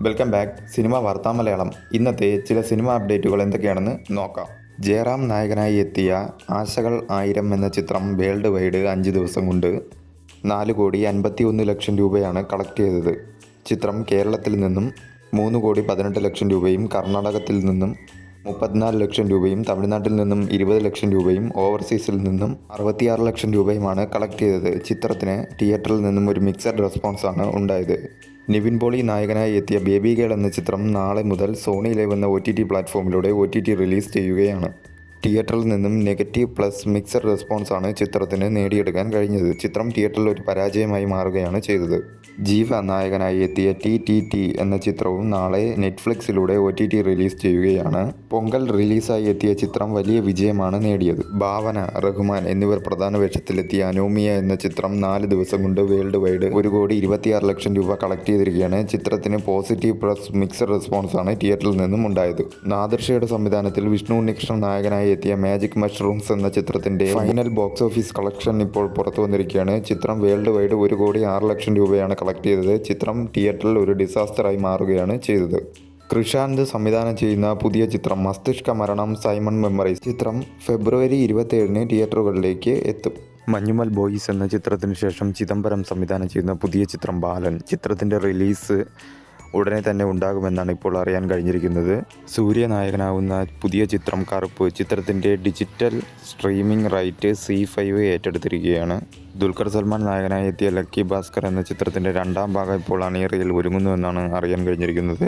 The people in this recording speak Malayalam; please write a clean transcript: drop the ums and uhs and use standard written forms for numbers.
വെൽക്കം ബാക്ക് സിനിമ വാർത്താ മലയാളം. ഇന്നത്തെ ചില സിനിമ അപ്ഡേറ്റുകൾ എന്തൊക്കെയാണെന്ന് നോക്കാം. ജയറാം നായകനായി എത്തിയ ആശകൾ 1000 എന്ന ചിത്രം വേൾഡ് വൈഡ് 5 ദിവസം കൊണ്ട് 4,51,00,000 രൂപയാണ് കളക്ട് ചെയ്തത്. ചിത്രം കേരളത്തിൽ നിന്നും 3,18,00,000 രൂപയും കർണാടകത്തിൽ നിന്നും 34 ലക്ഷം രൂപയും തമിഴ്നാട്ടിൽ നിന്നും 20 ലക്ഷം രൂപയും ഓവർസീസിൽ നിന്നും 66 ലക്ഷം രൂപയുമാണ് കളക്ട് ചെയ്തത്. ചിത്രത്തിന് തിയേറ്ററിൽ നിന്നും ഒരു മിക്സഡ് റെസ്പോൺസാണ് ഉണ്ടായത്. നിവിൻ പോളി നായകനായി എത്തിയ ബേബി ഗേൾ എന്ന ചിത്രം നാളെ മുതൽ സോണി ലൈവ് എന്ന OTT പ്ലാറ്റ്ഫോമിലൂടെ OTT റിലീസ് ചെയ്യുകയാണ്. തിയേറ്ററിൽ നിന്നും നെഗറ്റീവ് പ്ലസ് മിക്സഡ് റെസ്പോൺസാണ് ചിത്രത്തിന് നേടിയെടുക്കാൻ കഴിഞ്ഞത്. ചിത്രം തിയേറ്ററിൽ ഒരു പരാജയമായി മാറുകയാണ് ചെയ്തത്. ജീവ നായകനായി എത്തിയ TTT എന്ന ചിത്രവും നാളെ നെറ്റ്ഫ്ലിക്സിലൂടെ OTT റിലീസ് ചെയ്യുകയാണ്. പൊങ്കൽ റിലീസായി എത്തിയ ചിത്രം വലിയ വിജയമാണ് നേടിയത്. ഭാവന, റഹ്മാൻ എന്നിവർ പ്രധാന വേഷത്തിലെത്തിയ അനോമിയ എന്ന ചിത്രം 4 ദിവസം കൊണ്ട് വേൾഡ് വൈഡ് 1,26,00,000 രൂപ കളക്ട് ചെയ്തിരിക്കുകയാണ്. ചിത്രത്തിന് പോസിറ്റീവ് പ്ലസ് മിക്സഡ് റെസ്പോൺസാണ് തിയേറ്ററിൽ നിന്നും ഉണ്ടായത്. നാദിർഷയുടെ സംവിധാനത്തിൽ വിഷ്ണു ഉണ്ണികൃഷ്ണൻ നായകനായി എത്തിയ മാജിക് മഷ്റൂംസ് എന്ന ചിത്രത്തിന്റെ ഫൈനൽ ബോക്സ് ഓഫീസ് കളക്ഷൻ ഇപ്പോൾ പുറത്തു വന്നിരിക്കുകയാണ്. ചിത്രം വേൾഡ് വൈഡ് 1,06,00,000 രൂപയാണ് കളക്ട് ചെയ്തത്. ചിത്രം തിയേറ്ററിൽ ഒരു ഡിസാസ്റ്ററായി മാറുകയാണ് ചെയ്തത്. കൃഷാന്ത് സംവിധാനം ചെയ്യുന്ന പുതിയ ചിത്രം മസ്തിഷ്ക മരണം സൈമൺ മെമ്മറീസ്. ചിത്രം ഫെബ്രുവരി 27 തിയേറ്ററുകളിലേക്ക് എത്തും. മഞ്ഞുമൽ ബോയ്സ് എന്ന ചിത്രത്തിന് ശേഷം ചിദംബരം സംവിധാനം ചെയ്യുന്ന പുതിയ ചിത്രം ബാലൻ. ചിത്രത്തിൻ്റെ റിലീസ് ഉടനെ തന്നെ ഉണ്ടാകുമെന്നാണ് ഇപ്പോൾ അറിയാൻ കഴിഞ്ഞിരിക്കുന്നത്. സൂര്യ നായകനാവുന്ന പുതിയ ചിത്രം കറുപ്പ്. ചിത്രത്തിൻ്റെ ഡിജിറ്റൽ സ്ട്രീമിംഗ് റൈറ്റ് ZEE5 ഏറ്റെടുത്തിരിക്കുകയാണ്. ദുൽഖർ സൽമാൻ നായകനായി എത്തിയ ലക്കി ഭാസ്കർ എന്ന ചിത്രത്തിൻ്റെ 2ാം ഭാഗം ഇപ്പോൾ അണിയറയിൽ ഒരുങ്ങുന്നുവെന്നാണ് അറിയാൻ കഴിഞ്ഞിരിക്കുന്നത്.